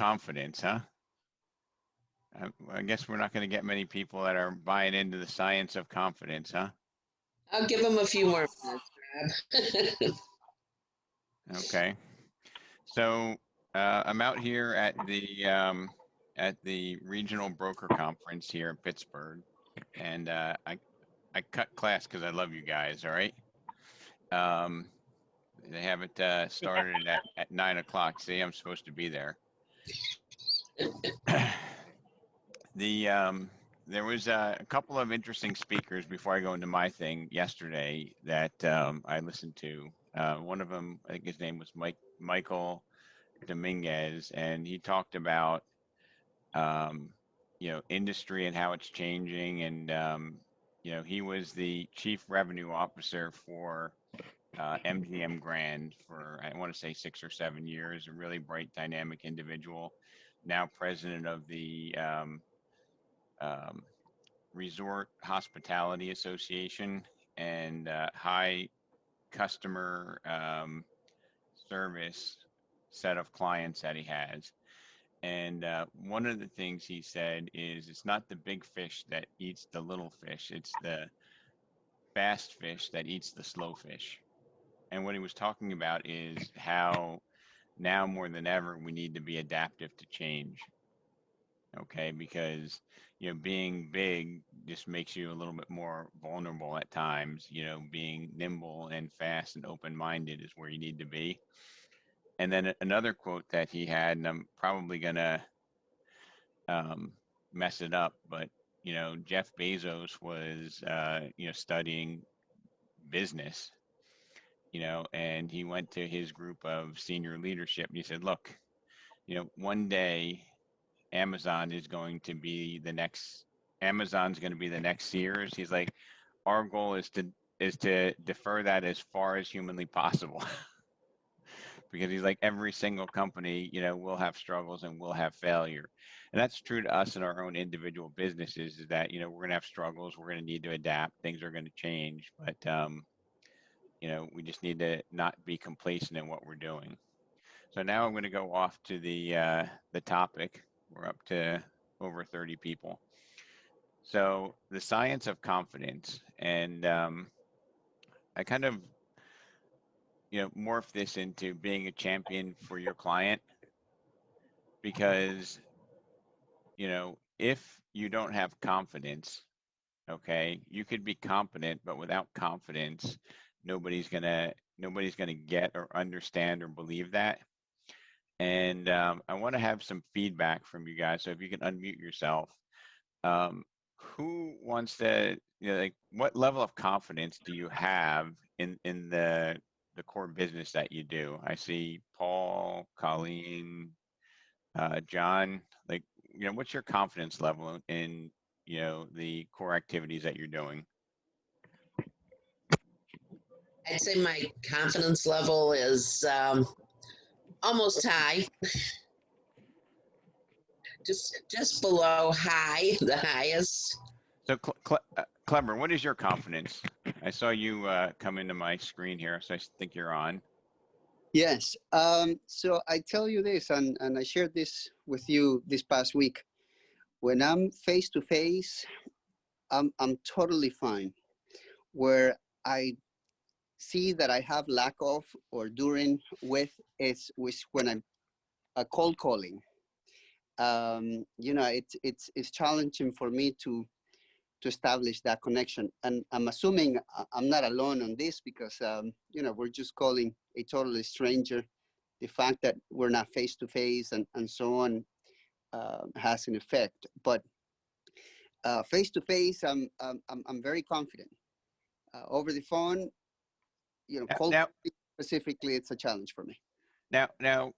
confidence, huh? I guess we're not going to get many people that are buying into the science of confidence, huh? I'll give them a few more minutes, Rob. Okay. So I'm out here at the regional broker conference here in Pittsburgh, and I cut class because I love you guys. All right. Um, they have it started at 9 o'clock. See, I'm supposed to be there. the There was a couple of interesting speakers before I go into my thing yesterday that I listened to. One of them, I think his name was Michael Dominguez, and he talked about um, industry and how it's changing. And he was the chief revenue officer for MGM Grand for, I want to say, 6 or 7 years. A really bright, dynamic individual. Now president of the um, Resort Hospitality Association, and high customer service set of clients that he has. And one of the things he said is it's not the big fish that eats the little fish, it's the fast fish that eats the slow fish. And what he was talking about is how now more than ever we need to be adaptive to change. Okay, because being big just makes you a little bit more vulnerable at times. Being nimble and fast and open-minded is where you need to be. And then another quote that he had, and I'm probably gonna um, mess it up, but Jeff Bezos was studying business, and he went to his group of senior leadership and he said, look, one day Amazon's going to be the next Sears. He's like, our goal is to defer that as far as humanly possible. Because he's like, every single company, will have struggles and will have failure. And that's true to us in our own individual businesses, is that, we're going to have struggles. We're going to need to adapt. Things are going to change. But, we just need to not be complacent in what we're doing. So now I'm going to go off to the topic. We're up to over 30 people. So the science of confidence, and I kind of morph this into being a champion for your client, because if you don't have confidence, okay, you could be competent, but without confidence, nobody's gonna get or understand or believe that. And I want to have some feedback from you guys. So if you can unmute yourself, who wants to, like, what level of confidence do you have in the core business that you do? I see Paul, Colleen, John. Like, what's your confidence level in the core activities that you're doing? I'd say my confidence level is almost high, just below high, the highest. So, Clever, what is your confidence? I saw you come into my screen here, so I think you're on. Yes. So I tell you this, and I shared this with you this past week. When I'm face to face, I'm totally fine. Where I see that I have lack of or during with is when I'm cold calling. It's challenging for me to establish that connection. And I'm assuming I'm not alone on this, because, we're just calling a totally stranger. The fact that we're not face to face and so on has an effect. But face to face, I'm very confident. Over the phone, cold Now, specifically, it's a challenge for me. now,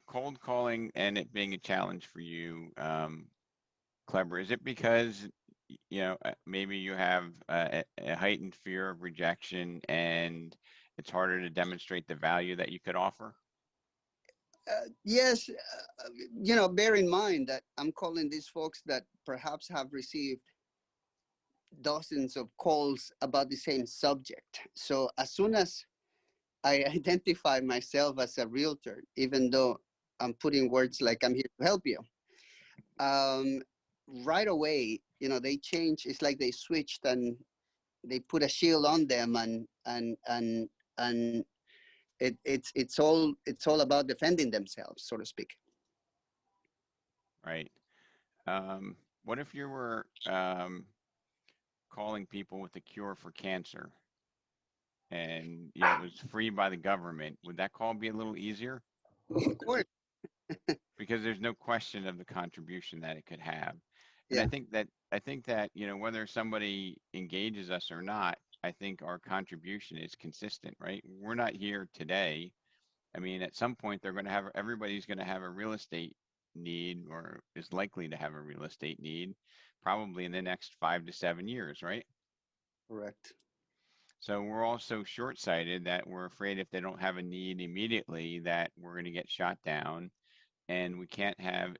cold calling and it being a challenge for you, Clever, is it because maybe you have a heightened fear of rejection and it's harder to demonstrate the value that you could offer? Yes, bear in mind that I'm calling these folks that perhaps have received dozens of calls about the same subject. So as soon as I identify myself as a realtor, even though I'm putting words like I'm here to help you. Um, right away, they change. It's like they switched and they put a shield on them, and it's all about defending themselves, so to speak. Right. What if you were calling people with a cure for cancer and it was free by the government? Would that call be a little easier? Of course. Because there's no question of the contribution that it could have. And Yeah. I think that, whether somebody engages us or not, I think our contribution is consistent, right? We're not here today. I mean, at some point everybody's going to have a real estate need, or is likely to have a real estate need, probably in the next 5 to 7 years, right? Correct. So we're also short-sighted that we're afraid if they don't have a need immediately that we're going to get shot down, and we can't have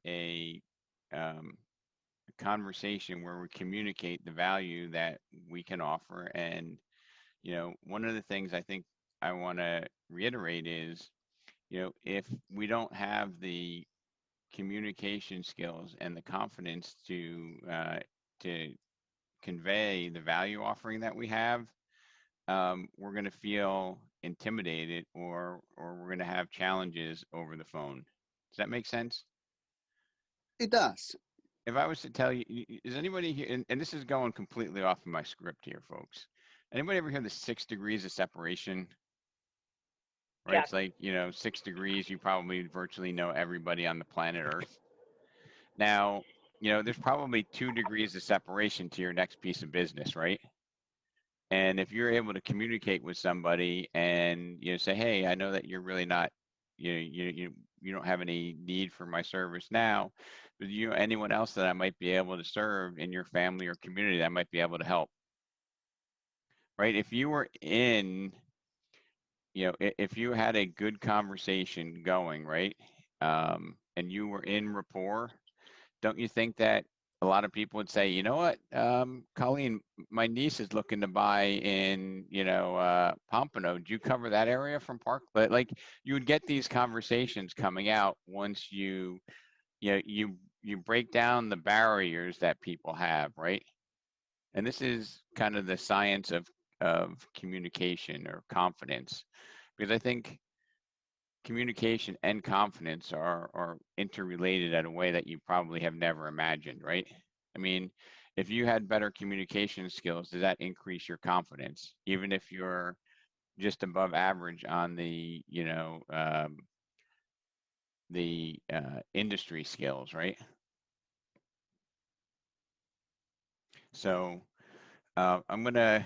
um, a conversation where we communicate the value that we can offer. And one of the things I think I want to reiterate is, if we don't have the communication skills and the confidence to convey the value offering that we have, we're going to feel intimidated, or we're going to have challenges over the phone. Does that make sense? It does. If I was to tell you, is anybody here, and this is going completely off of my script here, folks. Anybody ever hear the 6 degrees of separation? Right? Yeah. It's like, 6 degrees, you probably virtually know everybody on the planet Earth. Now, there's probably 2 degrees of separation to your next piece of business, right? And if you're able to communicate with somebody and say, hey, I know that you're really not, you don't have any need for my service now, but anyone else that I might be able to serve in your family or community that I might be able to help, right? If you were if you had a good conversation going, right, and you were in rapport, don't you think that a lot of people would say, you know what, Colleen, my niece is looking to buy in, Pompano. Do you cover that area from Park? But like, you would get these conversations coming out once you break down the barriers that people have, right? And this is kind of the science of communication or confidence, because I think communication and confidence are interrelated in a way that you probably have never imagined, right? I mean, if you had better communication skills, does that increase your confidence, even if you're just above average on the industry skills, right? So I'm going to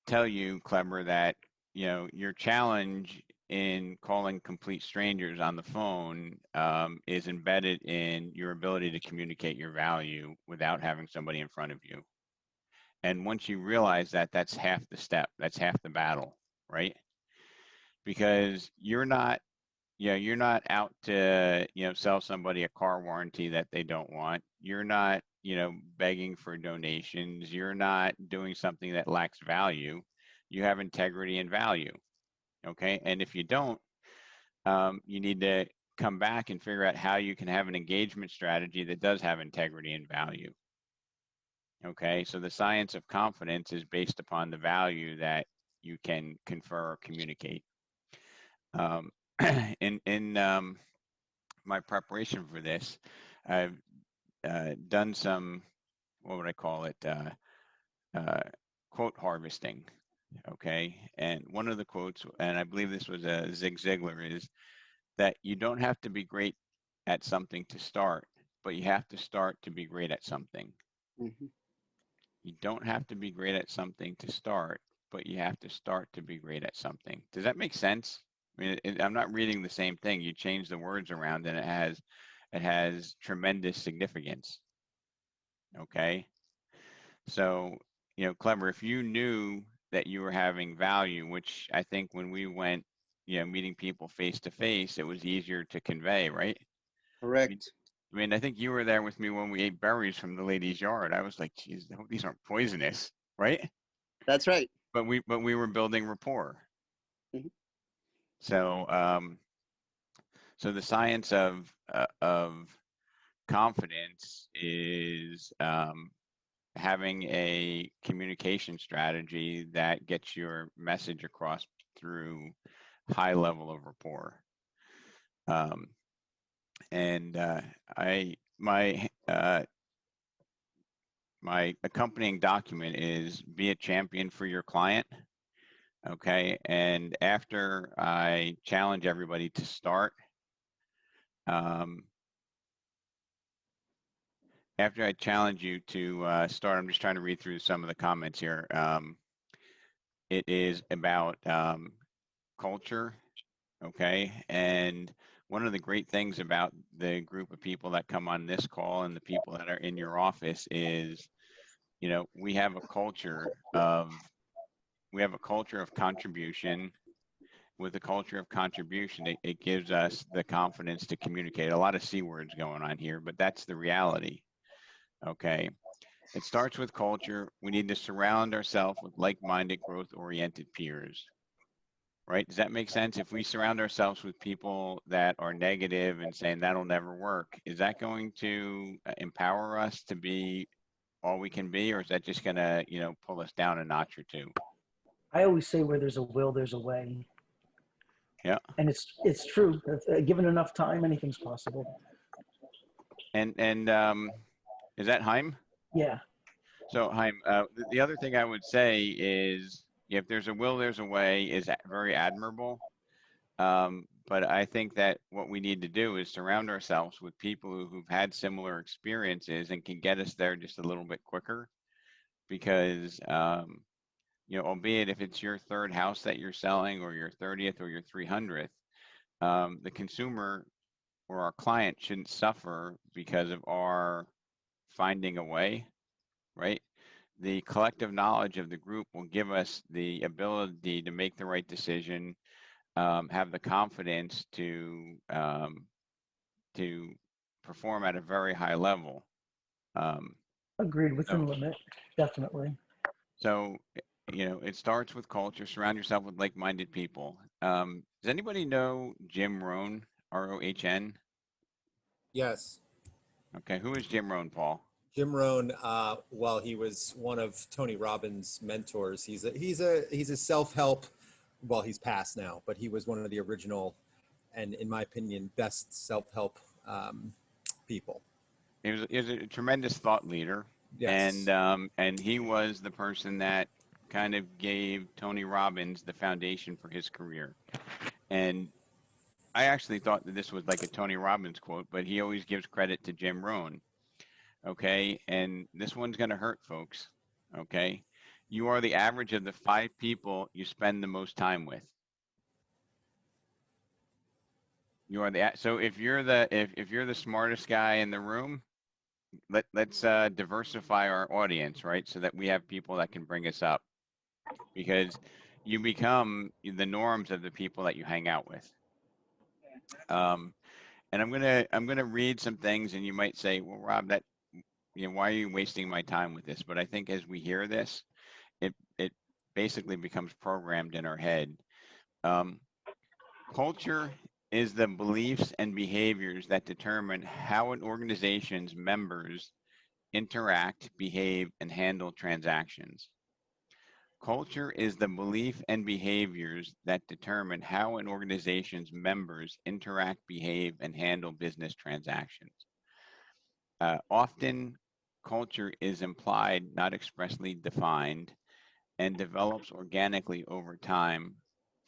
tell you, Clever, that your challenge in calling complete strangers on the phone is embedded in your ability to communicate your value without having somebody in front of you. And once you realize that, that's half the step, that's half the battle, right? Because you're not out to sell somebody a car warranty that they don't want. You're not begging for donations. You're not doing something that lacks value. You have integrity and value. Okay, and if you don't, you need to come back and figure out how you can have an engagement strategy that does have integrity and value. Okay, so the science of confidence is based upon the value that you can confer or communicate. In my preparation for this, I've done some, what would I call it, quote harvesting. Okay, and one of the quotes, and I believe this was Zig Ziglar, is that you don't have to be great at something to start, but you have to start to be great at something. Mm-hmm. You don't have to be great at something to start, but you have to start to be great at something. Does that make sense? I mean, I'm not reading the same thing. You change the words around and it has tremendous significance. Okay. So, Clever, if you knew that you were having value, which I think when we went, meeting people face to face, it was easier to convey, right? Correct. I mean, I think you were there with me when we ate berries from the lady's yard. I was like, geez, I hope these aren't poisonous, right? That's right. But we were building rapport. Mm-hmm. So So the science of confidence is having a communication strategy that gets your message across through high level of rapport. And my accompanying document is be a champion for your client. Okay, and after I challenge everybody to start, after I challenge you to start, I'm just trying to read through some of the comments here. It is about culture, okay? And one of the great things about the group of people that come on this call and the people that are in your office is, you know, we have a culture of contribution. With a culture of contribution, it gives us the confidence to communicate. A lot of C words going on here, but that's the reality, okay? It starts with culture. We need to surround ourselves with like-minded, growth-oriented peers, right? Does that make sense? If we surround ourselves with people that are negative and saying that'll never work, is that going to empower us to be all we can be, or is that just gonna, you know, pull us down a notch or two? I always say where there's a will, there's a way. Yeah. And it's true. Given enough time, anything's possible. And is that Heim? Yeah. So Heim, the other thing I would say is if there's a will, there's a way is very admirable. But I think that what we need to do is surround ourselves with people who've had similar experiences and can get us there just a little bit quicker. Because, you know, albeit if it's your third house that you're selling or your 30th or your 300th, the consumer or our client shouldn't suffer because of our finding a way, right? The collective knowledge of the group will give us the ability to make the right decision, have the confidence to perform at a very high level. Agreed, So, within limit, definitely. so, you know, it starts with culture. Surround yourself with like-minded people. Does anybody know Jim Rohn, R-O-H-N? Yes. Okay, who is Jim Rohn, Paul? Jim Rohn, well, he was one of Tony Robbins' mentors. He's a self-help. Well, he's passed now, but he was one of the original, and in my opinion, best self-help people. He was a tremendous thought leader, Yes. and he was the person that kind of gave Tony Robbins the foundation for his career. And I actually thought that this was like a Tony Robbins quote, but he always gives credit to Jim Rohn. Okay, and this one's going to hurt, folks. Okay, you are the average of the 5 people you spend the most time with. You are so if you're the smartest guy in the room, let's diversify our audience, right? So that we have people that can bring us up, because you become the norms of the people that you hang out with. And I'm gonna read some things, and you might say, well, Rob, that, you know, why are you wasting my time with this? But I think as we hear this, it basically becomes programmed in our head. Culture is the beliefs and behaviors that determine how an organization's members interact, behave, and handle transactions. Culture is the belief and behaviors that determine how an organization's members interact, behave, and handle business transactions. Often, culture is implied, not expressly defined, and develops organically over time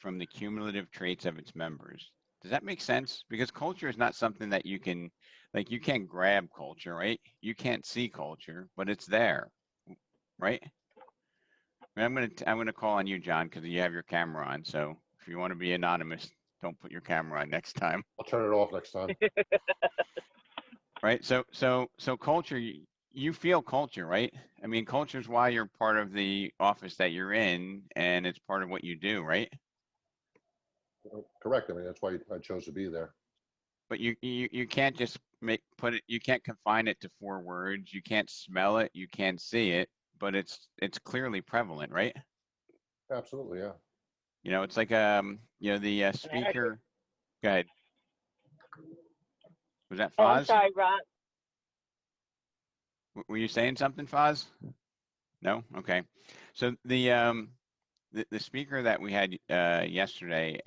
from the cumulative traits of its members. Does that make sense? Because culture is not something that you can, like, you can't grab culture, right? You can't see culture, but it's there, right? I mean, I'm gonna call on you, John, because you have your camera on. So if you want to be anonymous, don't put your camera on next time. I'll turn it off next time. Right. So culture. You feel culture, right? I mean, culture is why you're part of the office that you're in, and it's part of what you do, right? Correct. I mean, that's why I chose to be there. But you can't just put it. You can't confine it to 4 words. You can't smell it. You can't see it. But it's clearly prevalent, right? Absolutely, yeah. You know, it's like you know, the speaker. Go ahead. Was that Oh, I'm Foz? sorry, Ron. Were you saying something, Foz? No? Okay. So the speaker that we had yesterday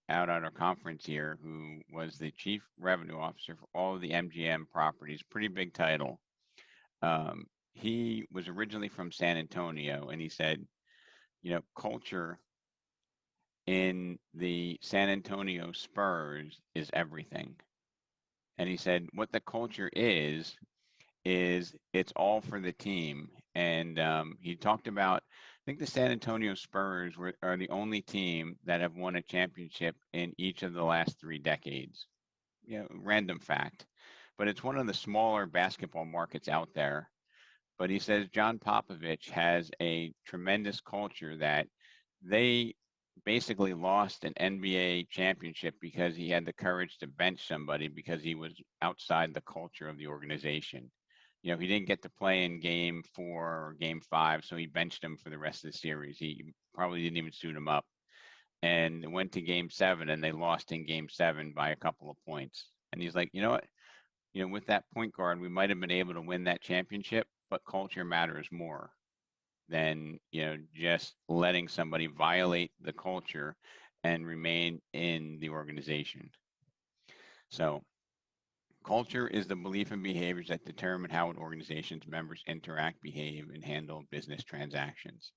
out at our conference here, who was the chief revenue officer for all of the MGM properties, pretty big title. He was originally from San Antonio, and he said, culture in the San Antonio Spurs is everything. And he said, what the culture is it's all for the team. And he talked about, I think the San Antonio Spurs are the only team that have won a championship in each of the last 3 decades. Random fact, but it's one of the smaller basketball markets out there. But he says John Popovich has a tremendous culture that they basically lost an NBA championship because he had the courage to bench somebody because he was outside the culture of the organization. He didn't get to play in game 4 or game 5, so he benched him for the rest of the series. He probably didn't even suit him up, and went to game 7, and they lost in game 7 by a couple of points. And he's like, you know what? With that point guard, we might have been able to win that championship, but culture matters more than, just letting somebody violate the culture and remain in the organization. So culture is the belief and behaviors that determine how an organization's members interact, behave, and handle business transactions.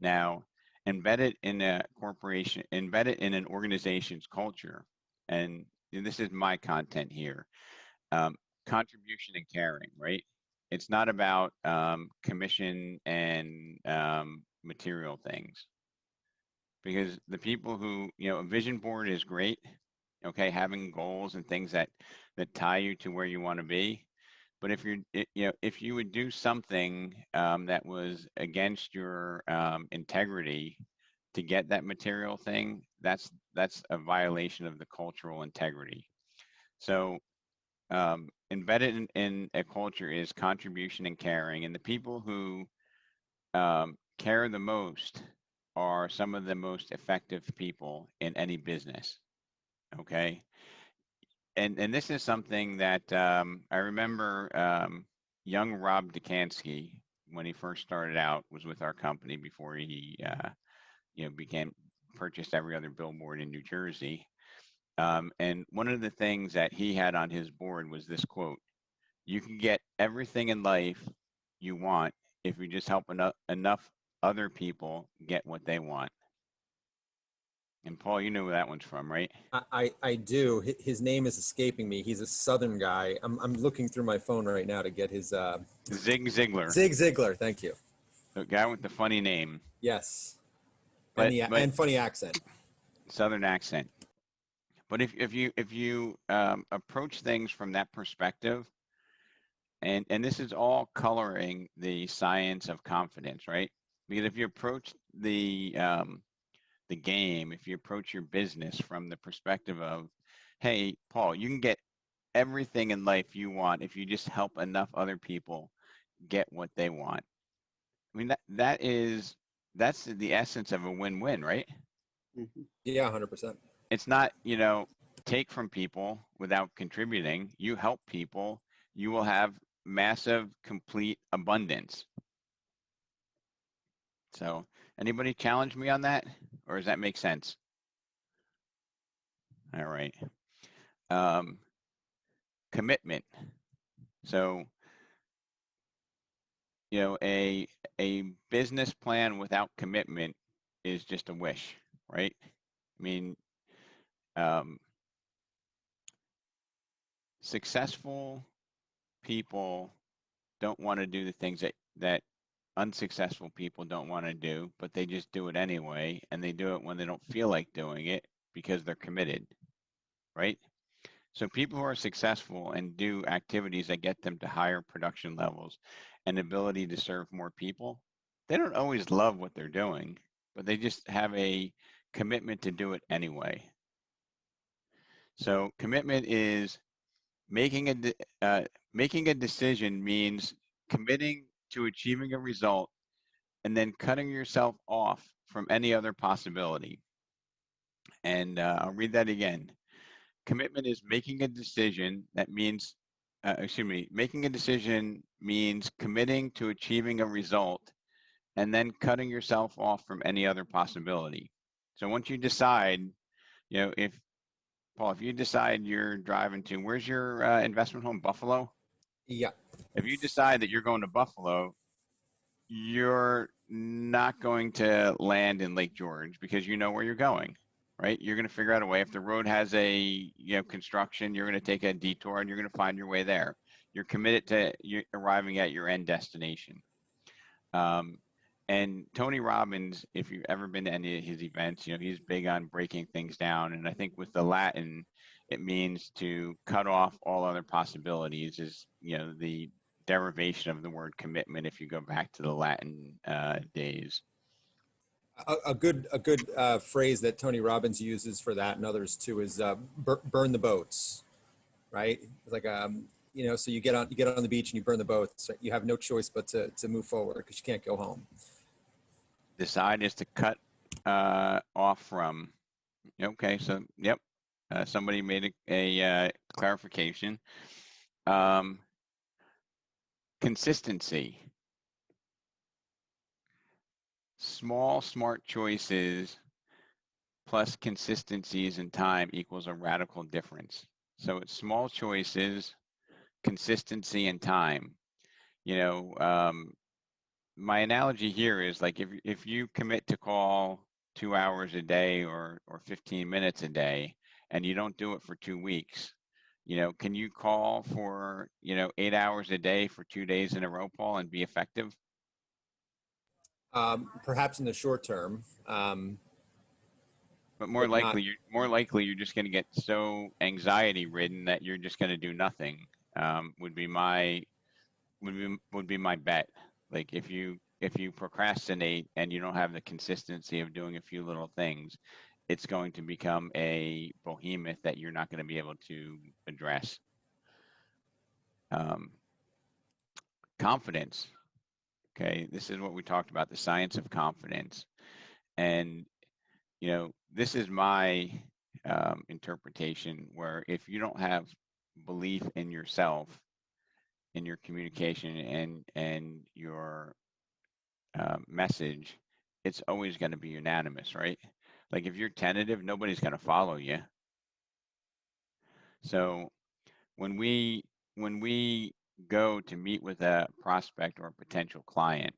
Now, embedded in an organization's culture, and this is my content here, contribution and caring, right? It's not about commission and material things. Because the people who, a vision board is great, okay, having goals and things that tie you to where you want to be. But if you would do something that was against your integrity to get that material thing, that's a violation of the cultural integrity. So embedded in a culture is contribution and caring, and the people who care the most are some of the most effective people in any business. Okay. And this is something that I remember young Rob Dukansky, when he first started out, was with our company before he purchased every other billboard in New Jersey. And one of the things that he had on his board was this quote: "You can get everything in life you want if you just help enough other people get what they want." And Paul, you know where that one's from, right? I do. His name is escaping me. He's a Southern guy. I'm looking through my phone right now to get his. Zig Ziglar. Zig Ziglar. Thank you. The guy with the funny name. Yes. But And funny accent. Southern accent. But if you approach things from that perspective, and this is all coloring the science of confidence, right? Because if you approach the game, if you approach your business from the perspective of, hey, Paul, you can get everything in life you want if you just help enough other people get what they want. I mean, that's the essence of a win-win, right? Mhm. Yeah, 100%. It's not, take from people without contributing. You help people, you will have massive, complete abundance. So, anybody challenge me on that, or does that make sense? All right. Commitment. So, a business plan without commitment is just a wish, right? I mean, successful people don't want to do the things that unsuccessful people don't want to do, but they just do it anyway, and they do it when they don't feel like doing it because they're committed, right? So people who are successful and do activities that get them to higher production levels and ability to serve more people, they don't always love what they're doing, but they just have a commitment to do it anyway. So commitment is making a decision, means committing to achieving a result and then cutting yourself off from any other possibility. And I'll read that again. commitment is making a decision that means, making a decision means committing to achieving a result and then cutting yourself off from any other possibility. So once you decide, if Paul, if you decide you're driving to, where's your investment home, Buffalo? Yeah. If you decide that you're going to Buffalo, you're not going to land in Lake George because you know where you're going, right? You're going to figure out a way. If the road has a construction, you're going to take a detour and you're going to find your way there. You're committed to arriving at your end destination. And Tony Robbins, if you've ever been to any of his events, he's big on breaking things down. And I think with the Latin, it means to cut off all other possibilities is, the derivation of the word commitment if you go back to the Latin days. A good phrase that Tony Robbins uses for that and others too is burn the boats, right? It's like so you get on the beach and you burn the boats. You have no choice but to move forward because you can't go home. Decide is to cut off from. Okay, so yep, somebody made a clarification. Consistency. Small, smart choices plus consistencies in time equals a radical difference. So it's small choices, consistency, and time. My analogy here is like if you commit to call 2 hours a day or 15 minutes a day and you don't do it for 2 weeks, can you call for 8 hours a day for 2 days in a row, Paul, and be effective? Perhaps in the short term. But more likely you're just going to get so anxiety ridden that you're just going to do nothing. Would be my bet. Like if you procrastinate and you don't have the consistency of doing a few little things, it's going to become a behemoth that you're not going to be able to address. Confidence. Okay, this is what we talked about, the science of confidence. And, this is my interpretation where if you don't have belief in yourself, in your communication and your message, it's always going to be unanimous, right? Like if you're tentative, nobody's going to follow you. So when we go to meet with a prospect or a potential client,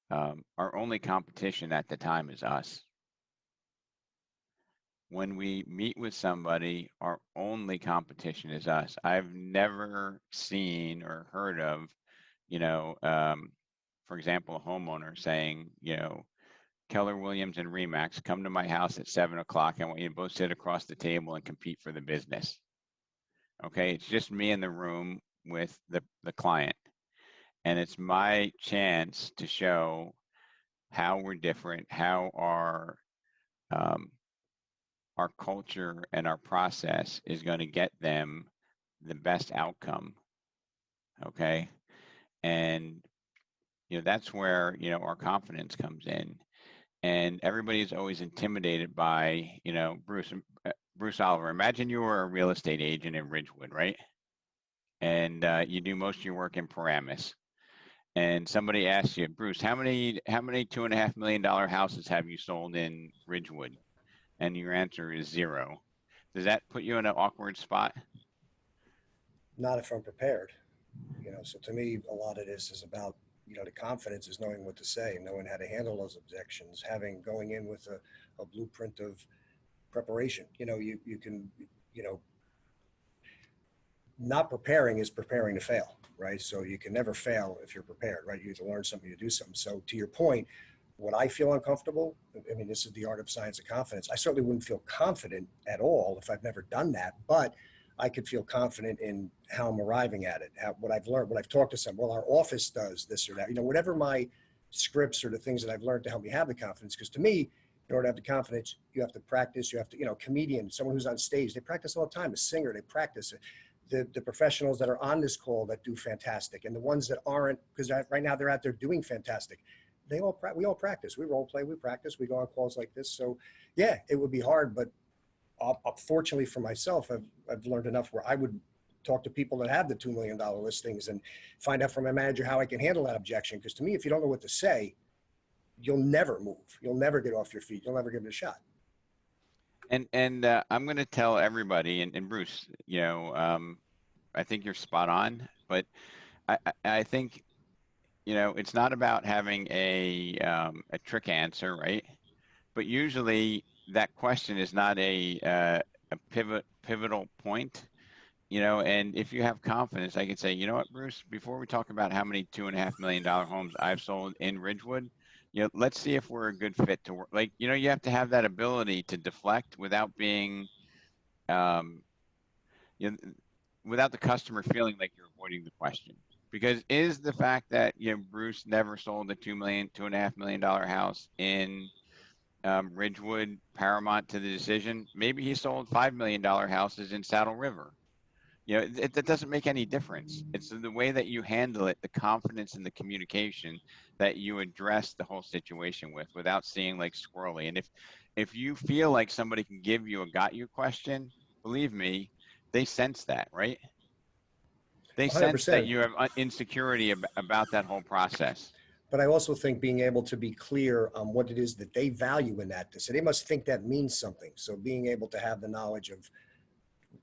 our only competition at the time is us. When we meet with somebody, our only competition is us. I've never seen or heard of, for example, a homeowner saying, Keller Williams and Remax, come to my house at 7 o'clock. I want you to both sit across the table and compete for the business. Okay, it's just me in the room with the client. And it's my chance to show how we're different, how our culture and our process is going to get them the best outcome. Okay. And, that's where, our confidence comes in. And everybody's always intimidated by, Bruce Oliver. Imagine you were a real estate agent in Ridgewood, right? And you do most of your work in Paramus. And somebody asks you, Bruce, how many $2.5 million houses have you sold in Ridgewood? And your answer is 0. Does that put you in an awkward spot? Not if I'm prepared. So to me, a lot of this is about, the confidence is knowing what to say, knowing how to handle those objections, going in with a blueprint of preparation. You can, not preparing is preparing to fail, right? So you can never fail if you're prepared, right? You either learn something, you do something. So to your point, when I feel uncomfortable, I mean, this is the art of science of confidence. I certainly wouldn't feel confident at all if I've never done that, but I could feel confident in how I'm arriving at it, what I've learned, what I've talked to some. Well, our office does this or that, whatever my scripts or the things that I've learned to help me have the confidence. Because to me, in order to have the confidence, you have to practice. You have to, comedian, someone who's on stage, they practice all the time. A singer, they practice it. The professionals that are on this call that do fantastic, and the ones that aren't, because right now they're out there doing fantastic. We all practice. We role play. We practice. We go on calls like this. So, yeah, it would be hard, but fortunately for myself, I've learned enough where I would talk to people that have the $2 million listings and find out from my manager how I can handle that objection. Because to me, if you don't know what to say, you'll never move. You'll never get off your feet. You'll never give it a shot. And I'm going to tell everybody, and Bruce, I think you're spot on, but I think, it's not about having a trick answer, right? But usually that question is not a pivotal point, and if you have confidence, I can say, you know what, Bruce, before we talk about how many $2.5 million homes I've sold in Ridgewood, let's see if we're a good fit to work. Like, you have to have that ability to deflect without being, um, you know, without the customer feeling like you're avoiding the question. Because is the fact that, Bruce never sold a $2.5 million house in Ridgewood paramount to the decision? Maybe he sold $5 million houses in Saddle River. That doesn't make any difference. It's the way that you handle it, the confidence and the communication that you address the whole situation without seeing like squirrely. And if you feel like somebody can give you a got you question, believe me, they sense that, right? They sense that 100%. you have insecurity about that whole process. But I also think being able to be clear on what it is that they value in that. So they must think that means something. So being able to have the knowledge of,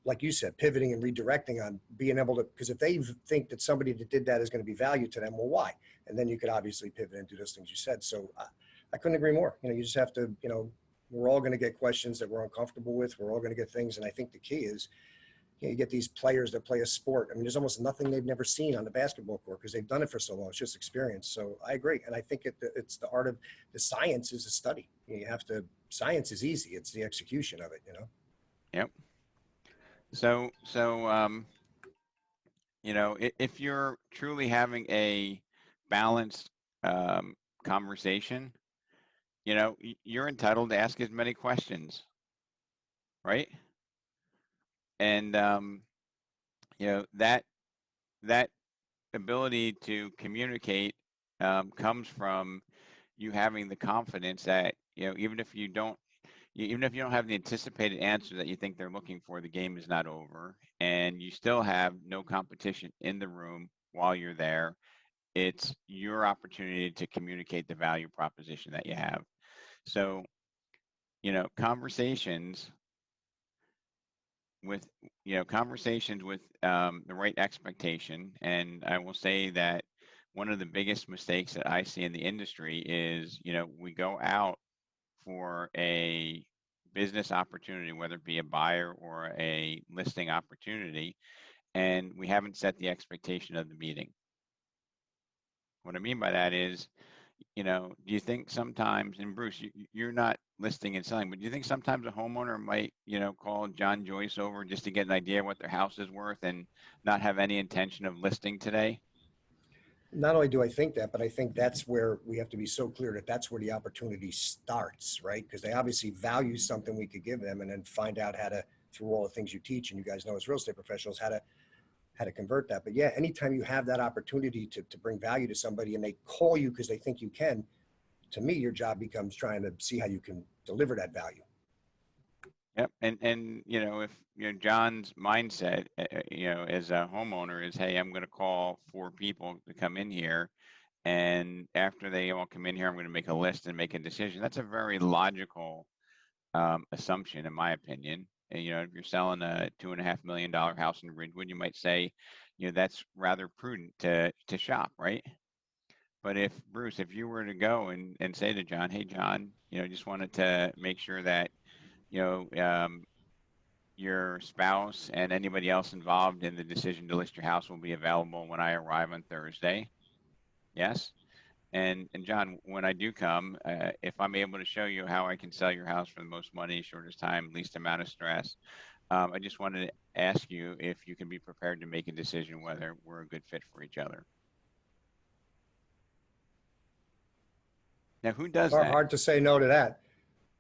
like you said, pivoting and redirecting on being able to, because if they think that somebody that did that is going to be valued to them, well, why? And then you could obviously pivot and do those things you said. So I couldn't agree more. You just have to, we're all going to get questions that we're uncomfortable with. We're all going to get things. And I think the key is, you get these players that play a sport. I mean, there's almost nothing they've never seen on the basketball court because they've done it for so long. It's just experience. So I agree. And I think it's the art of the science is a study. You have to, science is easy. It's the execution of it, Yep. So, if you're truly having a balanced conversation, you're entitled to ask as many questions, right? And that ability to communicate comes from you having the confidence that even if you don't have the anticipated answer that you think they're looking for, the game is not over, and you still have no competition in the room while you're there. It's your opportunity to communicate the value proposition that you have. So, conversations with the right expectation. And I will say that one of the biggest mistakes that I see in the industry is, we go out for a business opportunity, whether it be a buyer or a listing opportunity, and we haven't set the expectation of the meeting. What I mean by that is, do you think sometimes, and Bruce, you're not listing and selling, but do you think sometimes a homeowner might, call John Joyce over just to get an idea of what their house is worth and not have any intention of listing today? Not only do I think that, but I think that's where we have to be so clear that that's where the opportunity starts, right? Because they obviously value something we could give them, and then find out how to, through all the things you teach, and you guys know as real estate professionals, how to convert that. But yeah, anytime you have that opportunity to bring value to somebody and they call you because they think you can, to me, your job becomes trying to see how you can deliver that value. Yep. And if, John's mindset, as a homeowner is, hey, I'm going to call 4 people to come in here. And after they all come in here, I'm going to make a list and make a decision. That's a very logical assumption, in my opinion. And, if you're selling a $2.5 million house in Ridgewood, you might say, that's rather prudent to shop, right? But if Bruce, if you were to go and say to John, hey, John, just wanted to make sure that, your spouse and anybody else involved in the decision to list your house will be available when I arrive on Thursday. Yes. And John, when I do come, if I'm able to show you how I can sell your house for the most money, shortest time, least amount of stress, I just wanted to ask you if you can be prepared to make a decision whether we're a good fit for each other. Now, who does that? Hard to say no to that.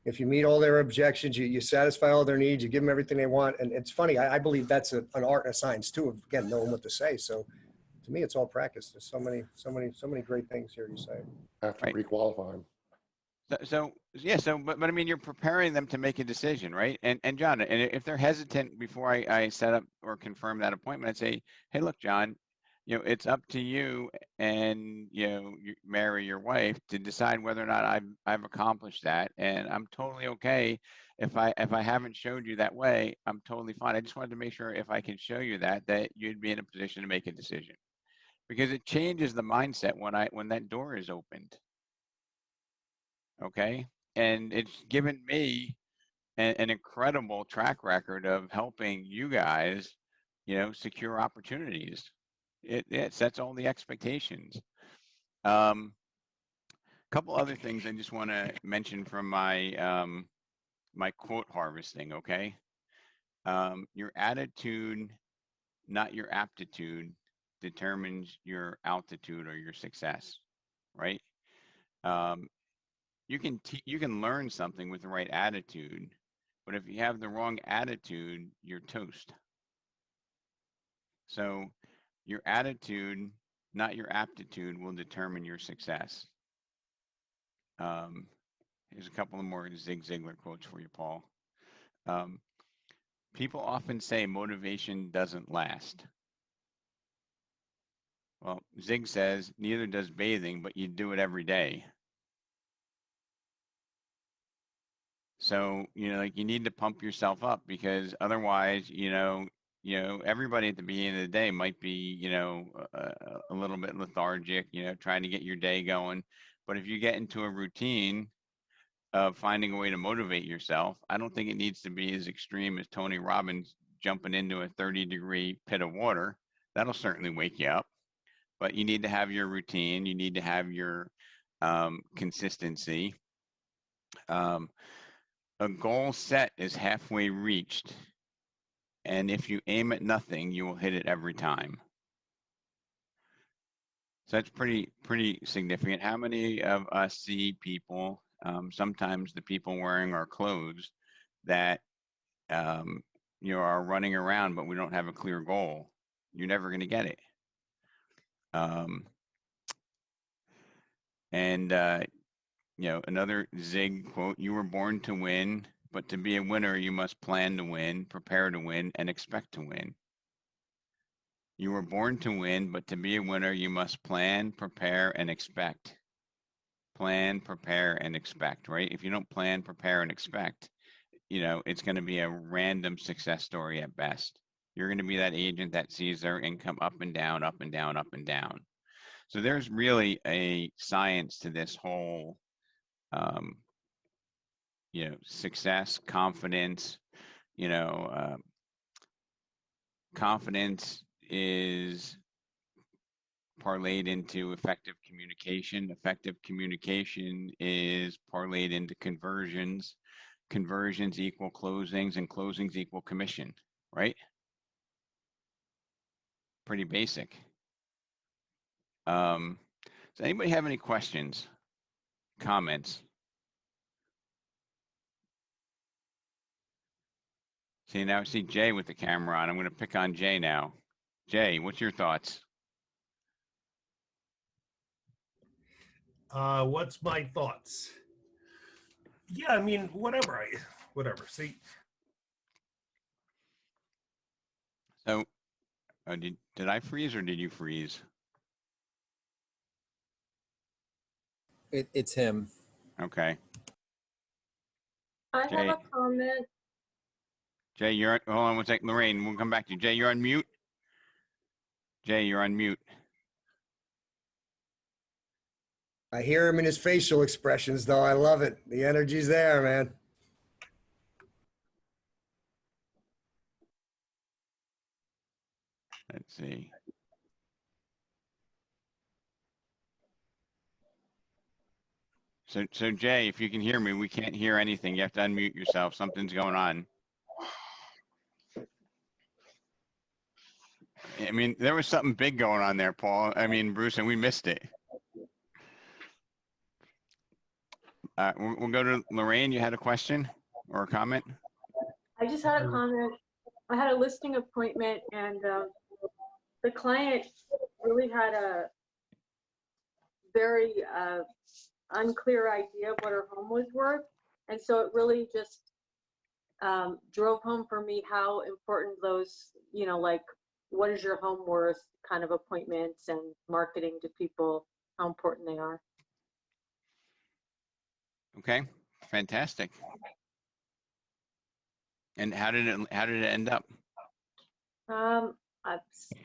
If you meet all their objections, you satisfy all their needs, you give them everything they want. And it's funny, I believe that's an art and a science too, of, again, knowing what to say. So to me, it's all practice. There's so many great things here you say. Have to Right. pre-qualify them. But I mean, you're preparing them to make a decision, right? And John, and if they're hesitant before I set up or confirm that appointment, I'd say, hey, look, John, it's up to you and, Mary, your wife, to decide whether or not I've accomplished that. And I'm totally okay if I haven't showed you that way, I'm totally fine. I just wanted to make sure if I can show you that you'd be in a position to make a decision. Because it changes the mindset when that door is opened. Okay. And it's given me an incredible track record of helping you guys, secure opportunities. It sets all the expectations. Couple other things I just want to mention from my my quote harvesting. Okay. Your attitude, not your aptitude, determines your altitude or your success, right? Um, you can learn something with the right attitude, but if you have the wrong attitude, you're toast. So your attitude, not your aptitude, will determine your success. Here's a couple of more Zig Ziglar quotes for you, Paul. People often say motivation doesn't last. Well, Zig says neither does bathing, but you do it every day. So, like you need to pump yourself up because otherwise, everybody at the beginning of the day might be, a little bit lethargic, trying to get your day going. But if you get into a routine of finding a way to motivate yourself, I don't think it needs to be as extreme as Tony Robbins jumping into a 30-degree pit of water. That'll certainly wake you up. But you need to have your routine. You need to have your consistency. A goal set is halfway reached, and if you aim at nothing, you will hit it every time. So that's pretty significant. How many of us see people, sometimes the people wearing our clothes, that are running around, but we don't have a clear goal? You're never going to get it. Another Zig quote: "You were born to win, but to be a winner, you must plan to win, prepare to win, and expect to win." You were born to win, but to be a winner, you must plan, prepare, and expect. Plan, prepare, and expect, right? If you don't plan, prepare, and expect, it's going to be a random success story at best. You're going to be that agent that sees their income up and down, up and down, up and down. So there's really a science to this whole success, confidence. Confidence is parlayed into effective communication. Effective communication is parlayed into conversions. Conversions equal closings, and closings equal commission, right? Pretty basic. Does anybody have any questions, comments? See, now I see Jay with the camera on. I'm going to pick on Jay now. Jay, what's your thoughts? What's my thoughts? Yeah, I mean, whatever. See, So, did I freeze or did you freeze? It's him. Okay. I Jay. have a comment. Jay, hold on one second. Lorraine, we'll come back to you. Jay, you're on mute. Jay, you're on mute. I hear him in his facial expressions, though. I love it. The energy's there, man. Let's see. So Jay, if you can hear me, we can't hear anything. You have to unmute yourself. Something's going on. I mean, there was something big going on there, Paul. I mean, Bruce, and we missed it. We'll go to Lorraine. You had a question or a comment? I just had a comment. I had a listing appointment, and the client really had a very unclear idea of what her home was worth. And so it really just drove home for me how important those, like, what is your home worth kind of appointments and marketing to people, how important they are. Okay, fantastic. And how did it end up? I'm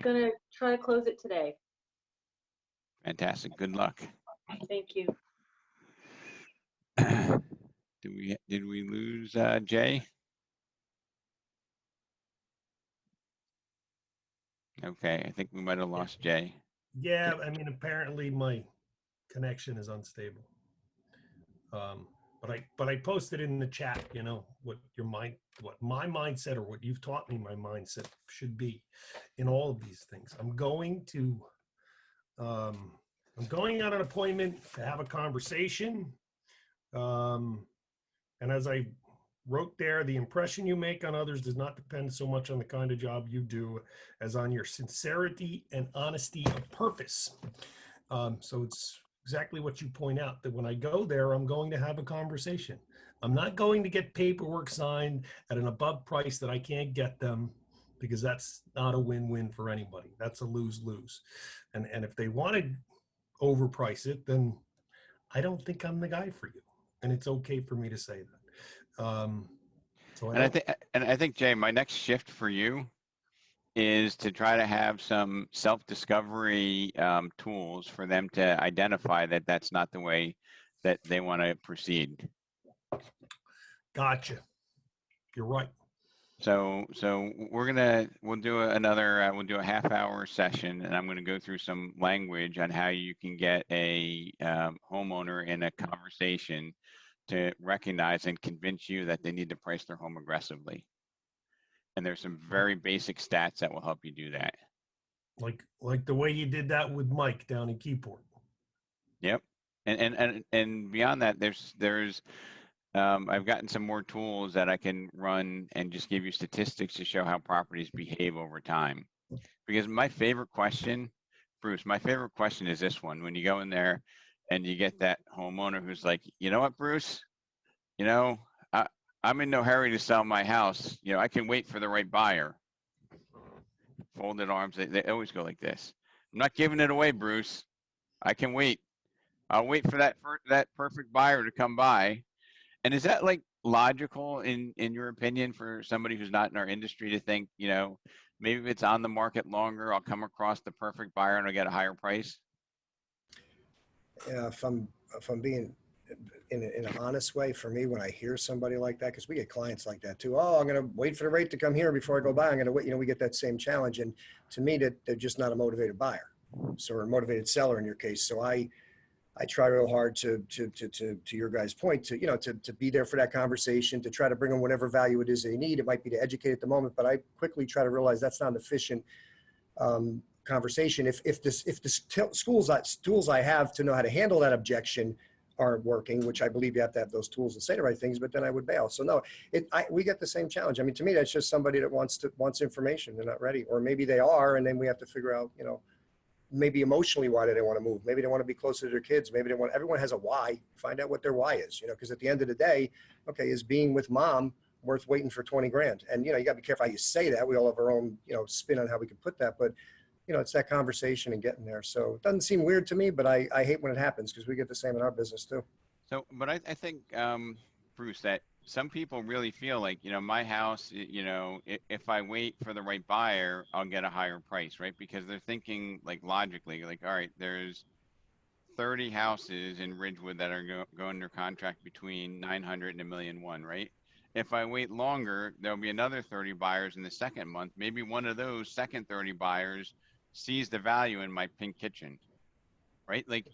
gonna try to close it today. Fantastic. Good luck. Thank you. Did we lose Jay? Okay, I think we might have lost Jay. Yeah, I mean, apparently my connection is unstable. But I posted in the chat, what my mindset, or what you've taught me my mindset should be in all of these things. I'm going on an appointment to have a conversation. And as I wrote there, the impression you make on others does not depend so much on the kind of job you do as on your sincerity and honesty of purpose. So it's exactly what you point out, that when I go there, I'm going to have a conversation. I'm not going to get paperwork signed at an above price that I can't get them, because that's not a win-win for anybody. That's a lose-lose. And if they want to overprice it, then I don't think I'm the guy for you. And it's okay for me to say that. I think, Jay, my next shift for you is to try to have some self-discovery tools for them to identify that that's not the way that they want to proceed. Gotcha. You're right. So we'll do a half-hour session, and I'm going to go through some language on how you can get a homeowner in a conversation to recognize and convince you that they need to price their home aggressively. And there's some very basic stats that will help you do that. Like the way you did that with Mike down in Keyport. Yep. And beyond that, there's I've gotten some more tools that I can run and just give you statistics to show how properties behave over time. Because my favorite question, Bruce, is this one. When you go in there and you get that homeowner who's like, you know what, Bruce, I'm in no hurry to sell my house. I can wait for the right buyer. Folded arms, they always go like this. I'm not giving it away, Bruce. I can wait. I'll wait for that perfect buyer to come by. And is that like logical in your opinion for somebody who's not in our industry to think, maybe if it's on the market longer, I'll come across the perfect buyer and I'll get a higher price? If I'm being in an honest way, for me, when I hear somebody like that, because we get clients like that too. Oh, I'm going to wait for the rate to come here before I go buy. I'm going to wait. We get that same challenge. And to me, that they're just not a motivated buyer. So, or a motivated seller in your case. So I try real hard to your guys' point, to be there for that conversation, to try to bring them whatever value it is they need. It might be to educate at the moment, but I quickly try to realize that's not an efficient conversation. If the tools I have to know how to handle that objection aren't working, which I believe you have to have those tools to say the right things, but then I would bail. So no, we get the same challenge. I mean, to me, that's just somebody that wants information. They're not ready, or maybe they are, and then we have to figure out, maybe emotionally why do they want to move? Maybe they want to be closer to their kids. Maybe everyone has a why. Find out what their why is, because at the end of the day, okay, is being with mom worth waiting for 20 grand? And, you got to be careful how you say that. We all have our own, spin on how we can put that, but it's that conversation and getting there. So it doesn't seem weird to me, but I hate when it happens, because we get the same in our business too. So, but I think, Bruce, that some people really feel like, my house, if I wait for the right buyer, I'll get a higher price, right? Because they're thinking like logically, like, all right, there's 30 houses in Ridgewood that are going under contract between 900 and $1.1 million, right? If I wait longer, there'll be another 30 buyers in the second month. Maybe one of those second 30 buyers sees the value in my pink kitchen, right? Like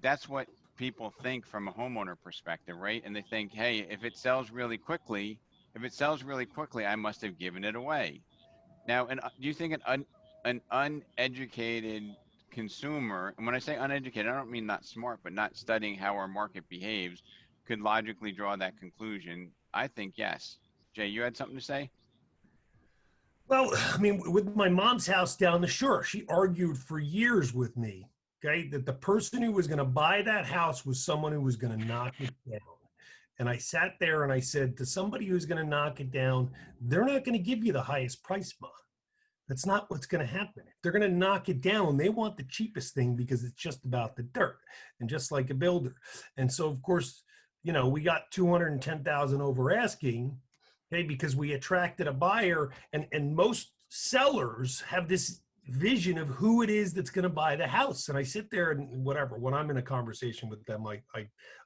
that's what people think from a homeowner perspective, right? And they think, hey, if it sells really quickly, I must have given it away. Now, and do you think an uneducated consumer, and when I say uneducated, I don't mean not smart, but not studying how our market behaves, could logically draw that conclusion? I think yes. Jay, you had something to say? Well, I mean, with my mom's house down the shore, she argued for years with me, Okay, that the person who was going to buy that house was someone who was going to knock it down. And I sat there and I said to somebody who's going to knock it down, they're not going to give you the highest price, Ma. That's not what's going to happen. If they're going to knock it down, they want the cheapest thing because it's just about the dirt, and just like a builder. And so, of course, you know, we got 210,000 over asking, okay, because we attracted a buyer, and most sellers have this vision of who it is that's going to buy the house. And I sit there and whatever, when I'm in a conversation with them, I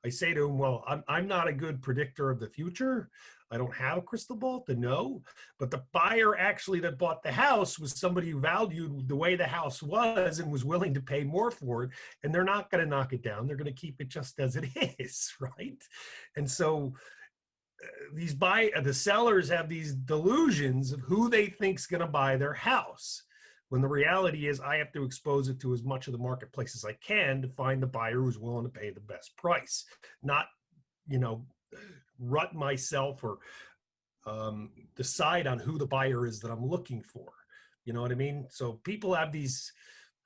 say to them, well, I'm not a good predictor of the future. I don't have a crystal ball to know, but the buyer actually that bought the house was somebody who valued the way the house was and was willing to pay more for it. And they're not going to knock it down. They're going to keep it just as it is, right? And so the sellers have these delusions of who they think's going to buy their house, when the reality is I have to expose it to as much of the marketplace as I can to find the buyer who's willing to pay the best price, not, you know, rut myself or decide on who the buyer is that I'm looking for. You know what I mean? So people have these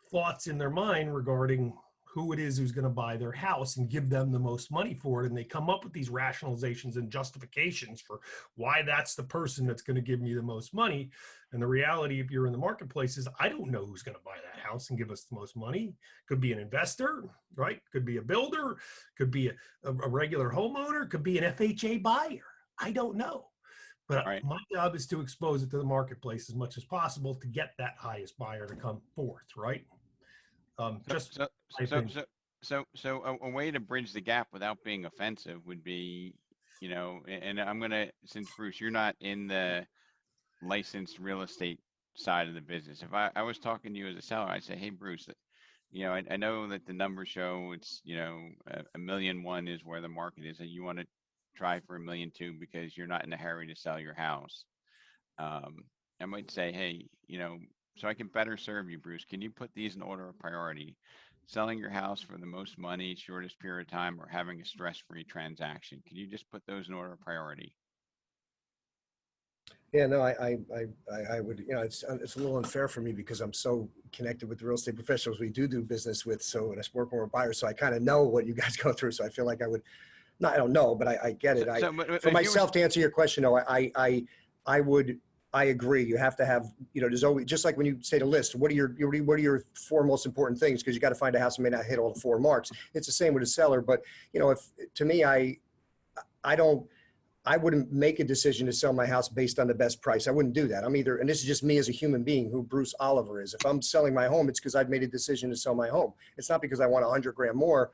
thoughts in their mind regarding who it is who's going to buy their house and give them the most money for it. And they come up with these rationalizations and justifications for why that's the person that's going to give me the most money. And the reality, if you're in the marketplace, is I don't know who's going to buy that house and give us the most money. Could be an investor, right? Could be a builder, could be a regular homeowner, could be an FHA buyer. I don't know. But Right. my job is to expose it to the marketplace as much as possible to get that highest buyer to come forth, right? So a way to bridge the gap without being offensive would be, you know, and I'm gonna, since Bruce, you're not in the licensed real estate side of the business. If I was talking to you as a seller, I'd say, hey, Bruce, you know, I know that the numbers show it's, you know, a 1,000,001 is where the market is, and you want to try for 1,200,000 because you're not in a hurry to sell your house. I might say, hey, you know, so I can better serve you, Bruce, can you put these in order of priority? Selling your house for the most money, shortest period of time, or having a stress-free transaction? Can you just put those in order of priority? Yeah, no, I would, you know, it's a little unfair for me because I'm so connected with the real estate professionals we do business with. So, and I work with buyers, so I kind of know what you guys go through. So I feel like I would, not, I don't know, but I get it. For myself, to answer your question, though, I agree. You have to have, you know, there's always, just like when you say the list, what are your four most important things? Because you got to find a house that may not hit all the four marks. It's the same with a seller, but you know, if to me, I wouldn't make a decision to sell my house based on the best price. I wouldn't do that. I'm either, and this is just me as a human being, who Bruce Oliver is. If I'm selling my home, it's because I've made a decision to sell my home. It's not because I want 100 grand more.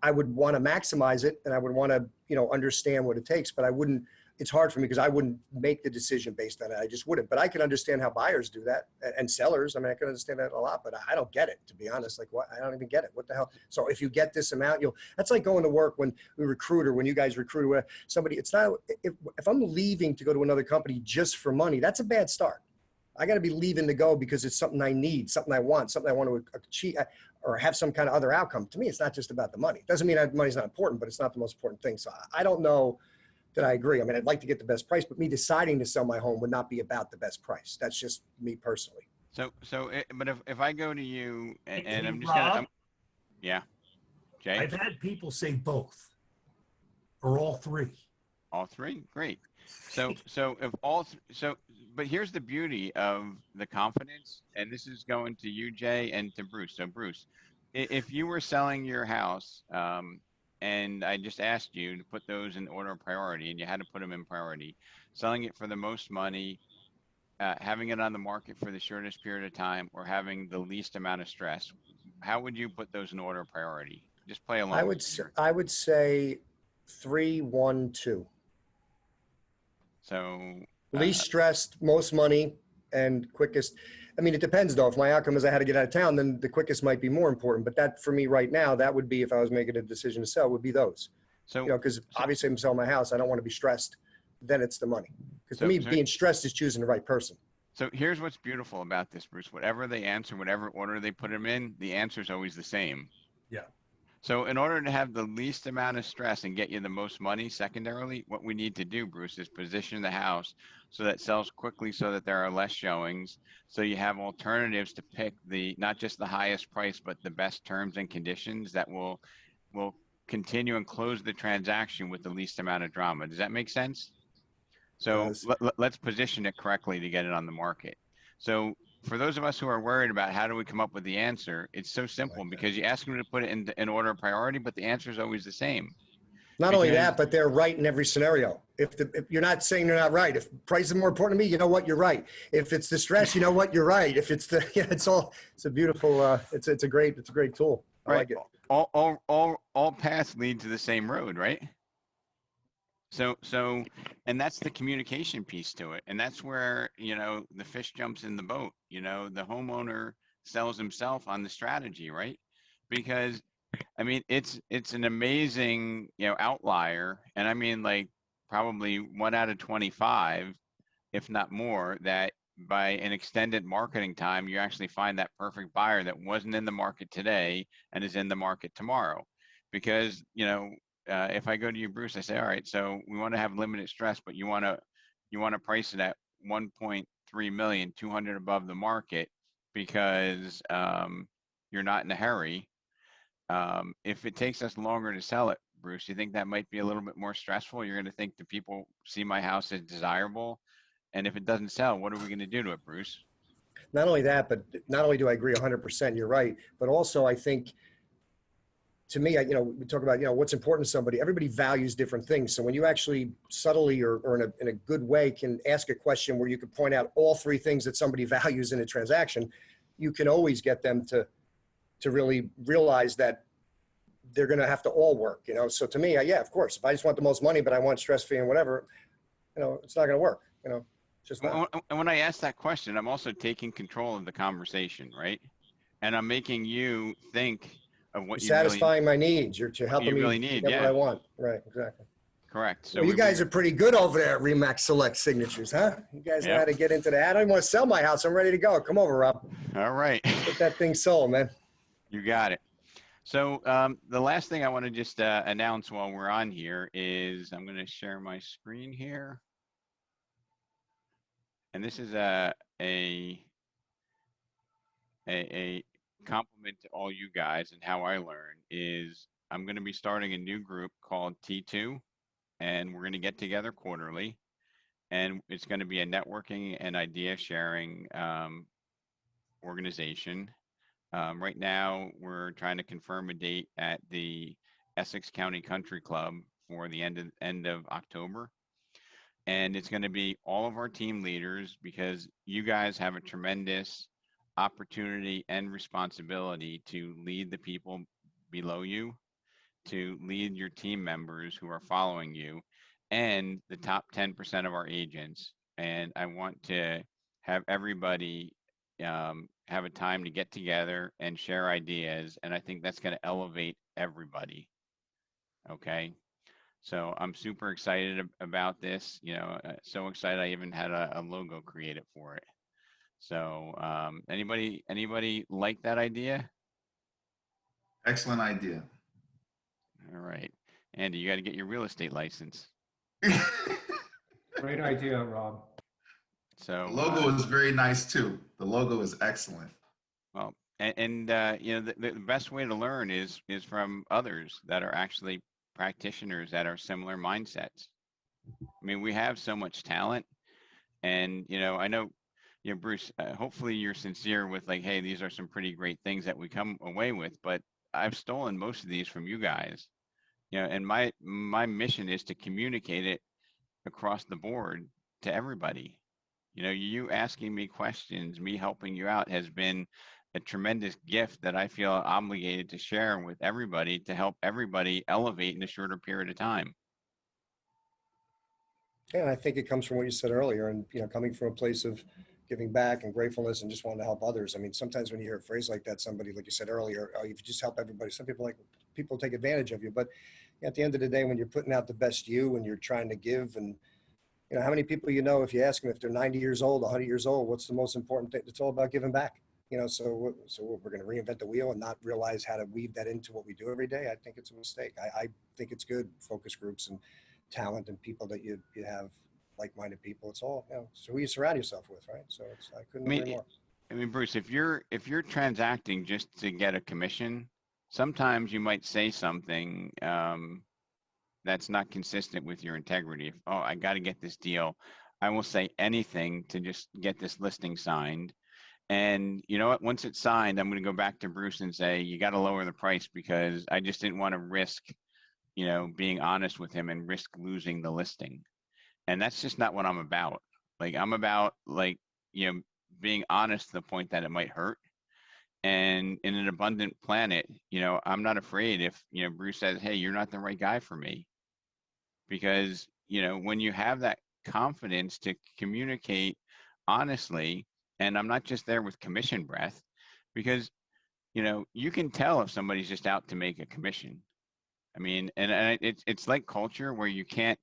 I would want to maximize it, and I would want to, you know, understand what it takes, but I wouldn't, it's hard for me because I wouldn't make the decision based on it. I just wouldn't, but I can understand how buyers do that, and sellers. I mean, I can understand that a lot, but I don't get it, to be honest. Like, what? I don't even get it. What the hell? So if you get this amount, that's like going to work when we recruit, or when you guys recruit somebody, it's not, if I'm leaving to go to another company just for money, that's a bad start. I got to be leaving to go because it's something I need, something I want, something I want to achieve, or have some kind of other outcome. To me, it's not just about the money. It doesn't mean that money's not important, but it's not the most important thing. So I don't know that I agree. I mean, I'd like to get the best price, but me deciding to sell my home would not be about the best price. That's just me personally. But if I go to you and Hey, I'm just Rob, yeah, Jay, I've had people say both or all three. all three, great. So but here's the beauty of the confidence, and this is going to you, Jay, and to Bruce. So Bruce, if you were selling your house, and I just asked you to put those in order of priority, and you had to put them in priority, selling it for the most money, having it on the market for the shortest period of time, or having the least amount of stress, how would you put those in order of priority? Just play along. I would say 3, 1, 2. So least stressed, most money, and quickest. I mean, it depends though. If my outcome is I had to get out of town, then the quickest might be more important. But that, for me right now, that would be, if I was making a decision to sell, would be those. So, you know, because obviously I'm selling my house, I don't want to be stressed. Then it's the money. Because to me, being stressed is choosing the right person. So here's what's beautiful about this, Bruce. Whatever they answer, whatever order they put them in, the answer is always the same. Yeah. So in order to have the least amount of stress and get you the most money secondarily, what we need to do, Bruce, is position the house so that it sells quickly so that there are less showings. So you have alternatives to pick the, not just the highest price, but the best terms and conditions that will continue and close the transaction with the least amount of drama. Does that make sense? So Does. let's position it correctly to get it on the market. So for those of us who are worried about how do we come up with the answer, it's so simple because you ask them to put it in order of priority, but the answer is always the same. Not only Because that, but they're right in every scenario. If you're not saying they're not right, if price is more important to me, you know what, you're right. If it's the stress, you know what, you're right. If it's the, yeah, it's a beautiful, it's a great tool. I right, like it. all paths lead to the same road, right? So, and that's the communication piece to it. And that's where, the fish jumps in the boat, the homeowner sells himself on the strategy, right? Because I mean, it's an amazing, outlier. And I mean, like probably 1 out of 25, if not more, that by an extended marketing time, you actually find that perfect buyer that wasn't in the market today and is in the market tomorrow. Because, if I go to you, Bruce, I say, all right, so we want to have limited stress, but you want to price it at 1.3 million, 200 above the market because you're not in a hurry. If it takes us longer to sell it, Bruce, you think that might be a little bit more stressful? You're going to think the people see my house as desirable. And if it doesn't sell, what are we going to do to it, Bruce? Not only that, but not only do I agree 100%, you're right, but also I think, to me, we talk about, what's important to somebody. Everybody values different things. So when you actually subtly or in a good way can ask a question where you could point out all three things that somebody values in a transaction, you can always get them to really realize that they're going to have to all work, So to me, yeah, of course, if I just want the most money, but I want stress-free and whatever, it's not going to work, just not. And when I ask that question, I'm also taking control of the conversation, right? And I'm making you think of what You're you really, satisfying my needs. You're helping me need. get what Yeah, I want. Right, exactly. correct. So Well, you guys are pretty good over there at Remax Select Signatures, huh? You guys know how to get into that. I don't even want to sell my house. I'm ready to go. Come over, Rob. All right. Get that thing sold, man. You got it. So the last thing I want to just announce while we're on here is I'm going to share my screen here. And this is a compliment to all you guys, and how I learn is I'm going to be starting a new group called T2, and we're going to get together quarterly, and it's going to be a networking and idea sharing organization. Right now, we're trying to confirm a date at the Essex County Country Club for the end of October. And it's going to be all of our team leaders, because you guys have a tremendous opportunity and responsibility to lead the people below you, to lead your team members who are following you, and the top 10% of our agents. And I want to have everybody have a time to get together and share ideas. And I think that's going to elevate everybody. Okay. So I'm super excited about this, so excited I even had a logo created for it. So anybody like that idea? Excellent idea. All right. Andy, you got to get your real estate license. Great idea, Rob. So The logo is very nice too. The logo is excellent. well, and the best way to learn is from others that are actually practitioners that are similar mindsets. I mean, we have so much talent, and I know, Bruce, hopefully you're sincere with like, hey, these are some pretty great things that we come away with, but I've stolen most of these from you guys, and my mission is to communicate it across the board to everybody. You asking me questions, me helping you out has been a tremendous gift that I feel obligated to share with everybody to help everybody elevate in a shorter period of time. Yeah, I think it comes from what you said earlier, and coming from a place of giving back and gratefulness and just wanting to help others. I mean, sometimes when you hear a phrase like that, somebody, like you said earlier, oh, you just help everybody. Some people take advantage of you, but at the end of the day, when you're putting out the best you and you're trying to give, and how many people if you ask them if they're 90 years old, 100 years old, what's the most important thing? It's all about giving back. you know, we're going to reinvent the wheel and not realize how to weave that into what we do every day. I think it's a mistake. I think it's good focus groups and talent and people that you have like-minded people. It's all, you know, so who you surround yourself with, right? So it's, I couldn't agree more. I mean, Bruce, if you're transacting just to get a commission, sometimes you might say something that's not consistent with your integrity. If, oh, I got to get this deal, I will say anything to just get this listing signed. And you know what? Once it's signed, I'm going to go back to Bruce and say, you got to lower the price because I just didn't want to risk, you know, being honest with him and risk losing the listing. And that's just not what I'm about. Like, I'm about, like, you know, being honest to the point that it might hurt. And in an abundant planet, you know, I'm not afraid if, you know, Bruce says, hey, you're not the right guy for me. Because, you know, when you have that confidence to communicate honestly, and I'm not just there with commission breath, because, you know, you can tell if somebody's just out to make a commission. I mean, and it's like culture where you can't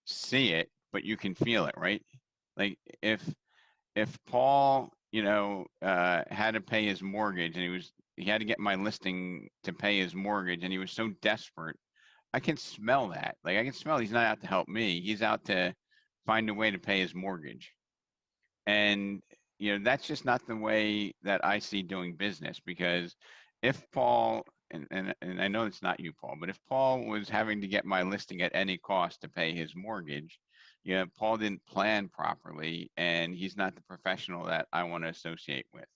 see it, but you can feel it, right? Like if Paul, you know, had to pay his mortgage and he had to get my listing to pay his mortgage and he was so desperate, I can smell that. Like I can smell he's not out to help me. He's out to find a way to pay his mortgage. And, you know, that's just not the way that I see doing business, because if Paul, and I know it's not you, Paul, but if Paul was having to get my listing at any cost to pay his mortgage, you know, Paul didn't plan properly and he's not the professional that I want to associate with.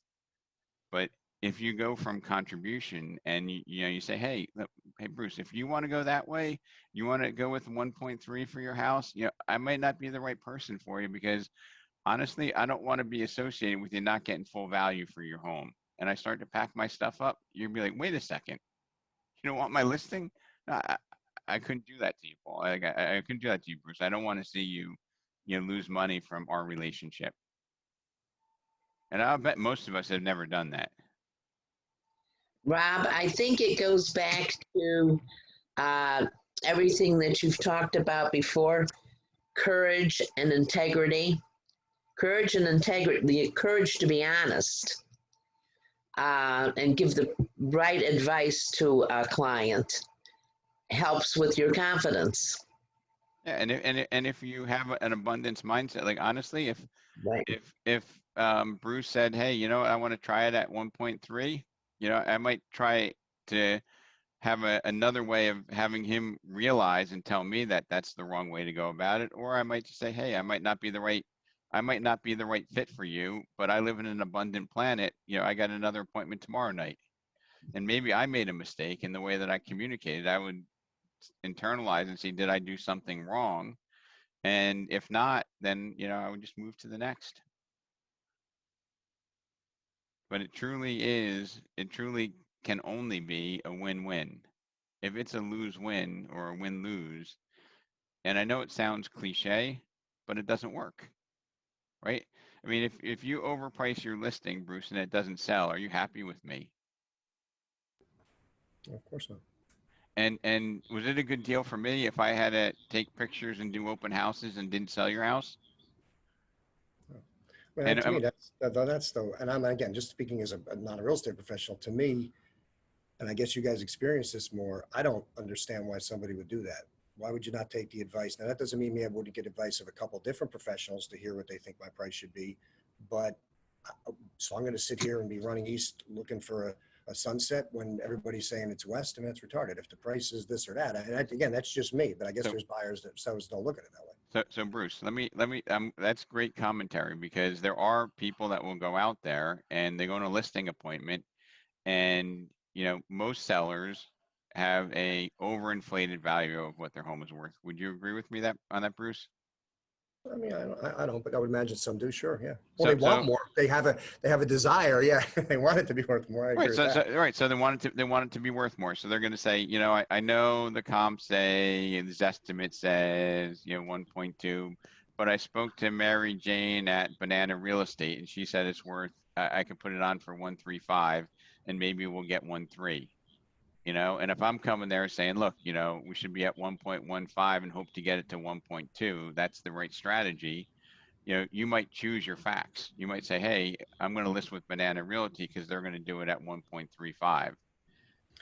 But if you go from contribution and you know, you say, hey, hey, Bruce, if you want to go that way, you want to go with 1.3 for your house, you know, I might not be the right person for you because honestly, I don't want to be associated with you not getting full value for your home. And I start to pack my stuff up, you'd be like, wait a second, you don't want my listing? No, I couldn't do that to you, Paul. I couldn't do that to you, Bruce. I don't want to see you, you know, lose money from our relationship. And I'll bet most of us have never done that. Rob, I think it goes back to everything that you've talked about before, courage and integrity. Courage and integrity, the courage to be honest and give the right advice to a client helps with your confidence. Yeah, and if you have an abundance mindset, like honestly, if Right. if Bruce said, hey, you know what, I want to try it at 1.3, you know, I might try to have another way of having him realize and tell me that that's the wrong way to go about it. Or I might just say, hey, I might not be the right fit for you, but I live in an abundant planet. You know, I got another appointment tomorrow night. And maybe I made a mistake in the way that I communicated. I would internalize and see, did I do something wrong? And if not, then, you know, I would just move to the next. But it truly can only be a win-win. If it's a lose-win or a win-lose, and I know it sounds cliche, but it doesn't work, right? I mean, if you overprice your listing, Bruce, and it doesn't sell, are you happy with me? Of course not. And was it a good deal for me if I had to take pictures and do open houses and didn't sell your house? Well, And to me, that's the, and I'm again just speaking as a not a real estate professional. To me, and I guess you guys experience this more. I don't understand why somebody would do that. Why would you not take the advice? Now that doesn't mean me I wouldn't get advice of a couple different professionals to hear what they think my price should be, but so I'm going to sit here and be running east looking for a sunset when everybody's saying it's west, and that's retarded. If the price is this or that, and again, that's just me. But I guess there's buyers that sellers don't look at it that way. So Bruce, let me that's great commentary, because there are people that will go out there and they go on a listing appointment, and you know, most sellers have a overinflated value of what their home is worth. Would you agree with me on that, Bruce? I mean, I don't, but I would imagine some do. Sure, yeah. Well, So- they want more. They have a desire. Yeah, they want it to be worth more. I agree Right. with So that. right. So they want it to be worth more. So they're going to say, you know, I know the comp say, this estimate says, you know, 1.2, but I spoke to Mary Jane at Banana Real Estate, and she said it's worth, I could put it on for 135, and maybe we'll get 1.3. You know, and if I'm coming there saying, look, you know, we should be at 1.15 and hope to get it to 1.2, that's the right strategy. you might choose your facts. You might say, hey, I'm going to list with Banana Realty because they're going to do it at 1.35.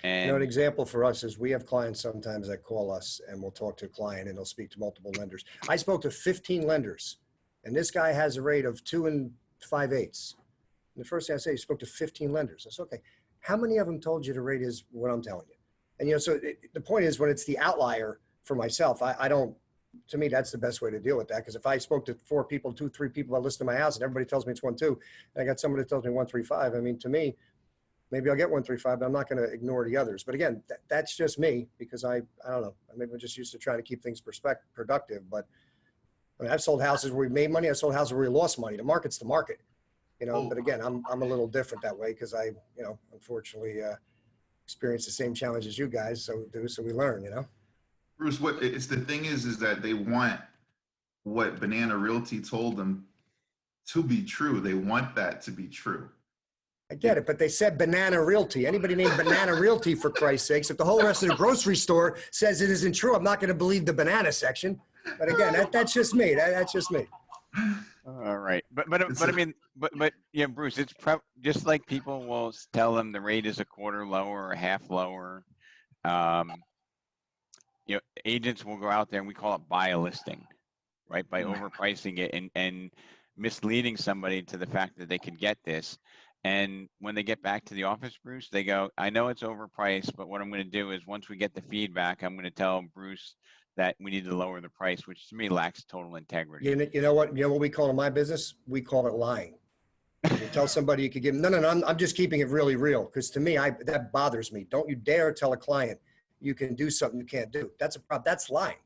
An And example for us is we have clients sometimes that call us and we'll talk to a client and they'll speak to multiple lenders. I spoke to 15 lenders and this guy has a rate of 2 5/8. And the first thing I say, you spoke to 15 lenders. I said, okay, how many of them told you the rate is what I'm telling you? And, so the point is when it's the outlier for myself, I don't, to me, that's the best way to deal with that. Because if I spoke to 4 people, 2, 3 people that list in my house and everybody tells me it's 1.2, and I got somebody that tells me 1.35, I mean, to me, maybe I'll get 1.35, but I'm not going to ignore the others. But again, that's just me because I don't know. Maybe I'm just used to trying to keep things productive. But I mean, I've sold houses where we made money. I sold houses where we lost money. The market's the market, But again, I'm a little different that way because I, unfortunately, experience the same challenges you guys so we learn. Bruce, what it's the thing is that they want what Banana Realty told them to be true. They want that to be true. I get it, but they said Banana Realty. Anybody named Banana Realty, for Christ's sakes? If the whole rest of the grocery store says it isn't true, I'm not going to believe the banana section. But again, that's just me. That's just me. all right, but yeah, Bruce, it's just like people will tell them the rate is a quarter lower or a half lower. Agents will go out there and we call it buy a listing, right? By overpricing it and misleading somebody to the fact that they could get this. And when they get back to the office, Bruce, they go, I know it's overpriced, but what I'm going to do is once we get the feedback, I'm going to tell Bruce that we need to lower the price, which to me lacks total integrity. You know what we call in my business? We call it lying. You tell somebody you could give them, no, I'm just keeping it really real. Because to me, that bothers me. Don't you dare tell a client you can do something you can't do. That's a problem. That's lying.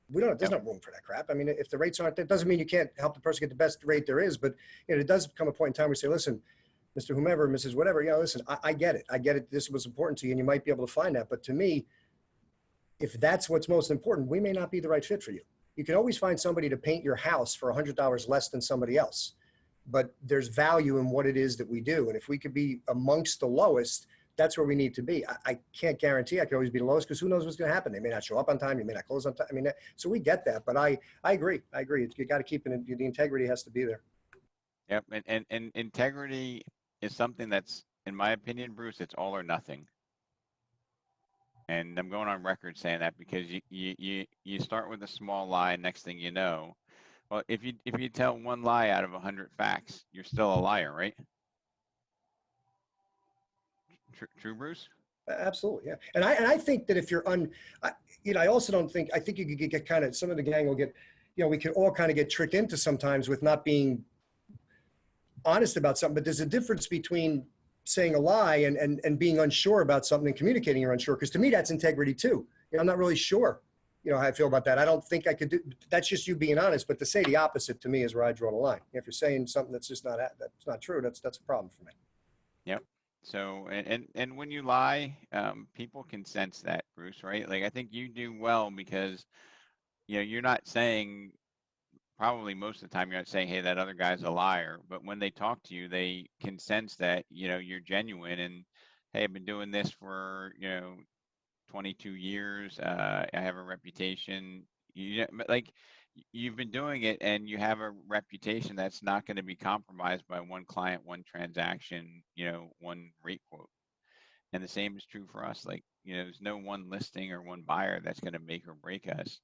There's no room for that crap. I mean, if the rates aren't, that doesn't mean you can't help the person get the best rate there is, but it does come a point in time where we say, listen, Mr. Whomever, Mrs. Whatever, listen, I get it. I get it. This was important to you and you might be able to find that. But to me, if that's what's most important, we may not be the right fit for you. You can always find somebody to paint your house for $100 less than somebody else, but there's value in what it is that we do. And if we could be amongst the lowest, that's where we need to be. I can't guarantee I could always be the lowest because who knows what's going to happen. They may not show up on time. You may not close on time. I mean, so we get that, but I agree. You got to keep it. The integrity has to be there. Yep. And integrity is something that's, in my opinion, Bruce, it's all or nothing. And I'm going on record saying that because you start with a small lie. Next thing you know, well, if you tell one lie out of 100 facts, you're still a liar, right? True, Bruce? Absolutely, yeah. And I think that if you're I also don't think, I think you could get kind of, some of the gang will get, we can all kind of get tricked into sometimes with not being honest about something, but there's a difference between saying a lie and being unsure about something and communicating you're unsure. Because to me, that's integrity too. I'm not really sure, how I feel about that. I don't think I could do, that's just you being honest, but to say the opposite to me is where I draw the line. If you're saying something that's just that's not true, that's a problem for me. Yep. So, and when you lie, people can sense that, Bruce, right? Like, I think you do well because, you're not saying, probably most of the time, you're not saying, hey, that other guy's a liar. But when they talk to you, they can sense that, you're genuine and, hey, I've been doing this for, 22 years. I have a reputation. Like, you've been doing it and you have a reputation that's not going to be compromised by one client, one transaction, one rate quote. And the same is true for us. Like, there's no one listing or one buyer that's going to make or break us.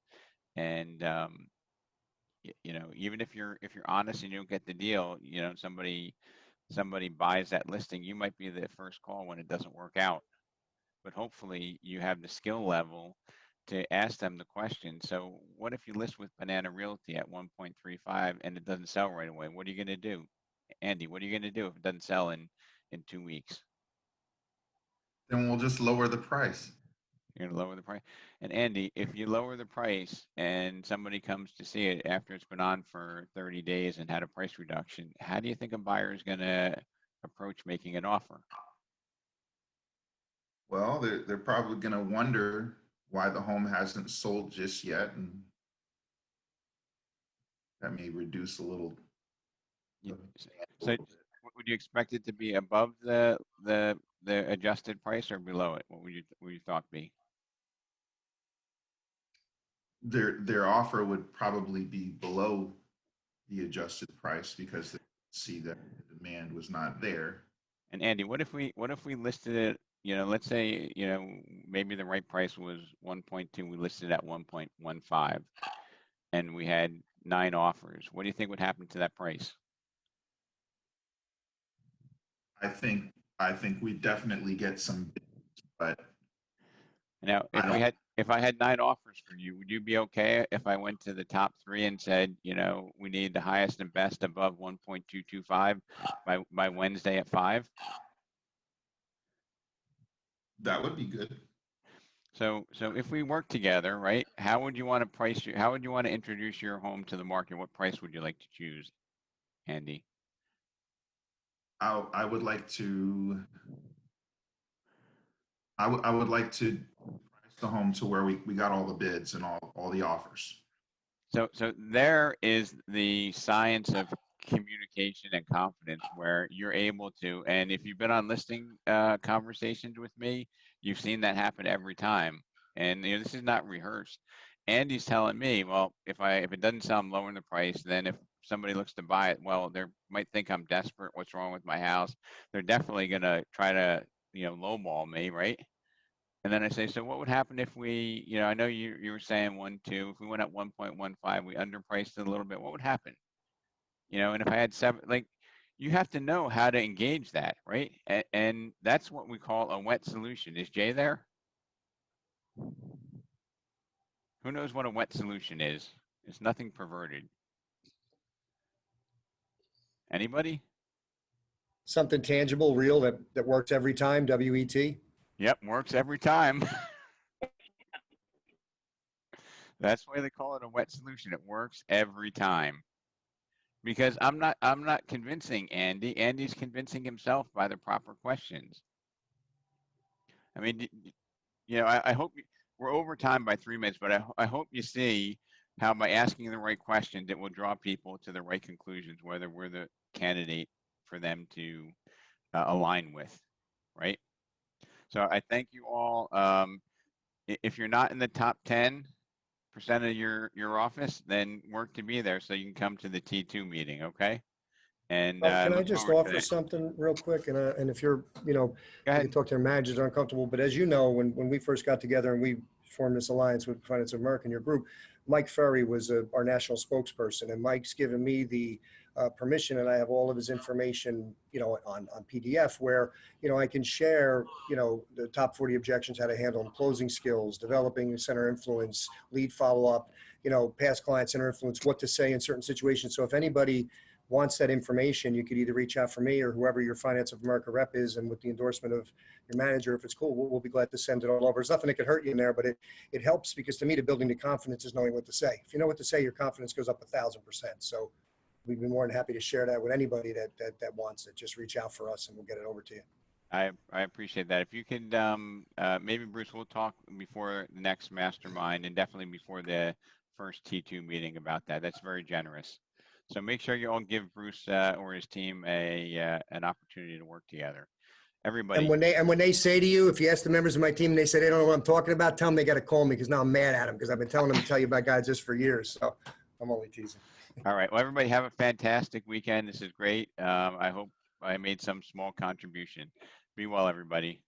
And, even if you're honest and you don't get the deal, somebody buys that listing, you might be the first call when it doesn't work out. But hopefully you have the skill level to ask them the question. So what if you list with Banana Realty at 1.35 and it doesn't sell right away? What are you going to do? Andy, what are you going to do if it doesn't sell in 2 weeks? Then we'll just lower the price. You're going to lower the price. And Andy, if you lower the price and somebody comes to see it after it's been on for 30 days and had a price reduction, how do you think a buyer is going to approach making an offer? Well, they're probably going to wonder why the home hasn't sold just yet, and that may reduce a little. So would you expect it to be above the adjusted price or below it? What would you thought be? Their offer would probably be below the adjusted price because they see that the demand was not there. And Andy, what if we listed it, let's say, maybe the right price was 1.2, we listed it at 1.15, and we had 9 offers. What do you think would happen to that price? I think we definitely get some bids, but Now, if I had 9 offers for you, would you be okay if I went to the top 3 and said, we need the highest and best above 1.225 by Wednesday at 5? that would be good. So if we work together, right, how would you want to introduce your home to the market? What price would you like to choose, Andy? I would like to I would like to price the home to where we got all the bids and all the offers. So there is the science of communication and confidence where you're able to, and if you've been on listing conversations with me, you've seen that happen every time. And this is not rehearsed. Andy's telling me, well, if it doesn't sell, I'm lowering the price. Then if somebody looks to buy it, well, they might think I'm desperate. What's wrong with my house? They're definitely gonna try to lowball me, right? And then I say, so what would happen if we, I know you were saying 1.2, if we went at 1.15, we underpriced it a little bit, what would happen? And if I had 7, like, you have to know how to engage that, right? And that's what we call a wet solution. Is Jay there? Who knows what a wet solution is? It's nothing perverted. Anybody? Something tangible, real, that works every time, WET. Yep, works every time. That's why they call it a wet solution. It works every time. Because I'm not convincing Andy. Andy's convincing himself by the proper questions. I mean, I hope we're over time by 3 minutes, but I hope you see how by asking the right questions, it will draw people to the right conclusions, whether we're the candidate for them to align with, right? So I thank you all. If you're not in the top 10% of your office, then work to be there so you can come to the T2 meeting, okay? And Can I look just forward to offer that. something real quick? And if you're, Go you ahead. can talk to your managers are uncomfortable, but as you know, when we first got together and we formed this alliance with Finance of America in your group, Mike Ferry was our national spokesperson, and Mike's given me the permission, and I have all of his information, on PDF where, I can share, the top 40 objections, how to handle them, closing skills, developing center influence, lead follow-up, past client center influence, what to say in certain situations. So if anybody wants that information, you could either reach out for me or whoever your Finance of America rep is, and with the endorsement of your manager, if it's cool, we'll be glad to send it all over. There's nothing that could hurt you in there, but it helps, because to me, the building the confidence is knowing what to say. If you know what to say, your confidence goes up 1,000%. So we'd be more than happy to share that with anybody that wants it. Just reach out for us and we'll get it over to you. I appreciate that. If you could, maybe Bruce, we'll talk before the next mastermind and definitely before the first T2 meeting about that. That's very generous. So make sure you all give Bruce or his team an opportunity to work together. Everybody. And when they say to you, if you ask the members of my team and they say they don't know what I'm talking about, tell them they got to call me, because now I'm mad at them, because I've been telling them to tell you about guys just for years. So I'm only teasing. All right. Well, everybody have a fantastic weekend. This is great. I hope I made some small contribution. Be well, everybody.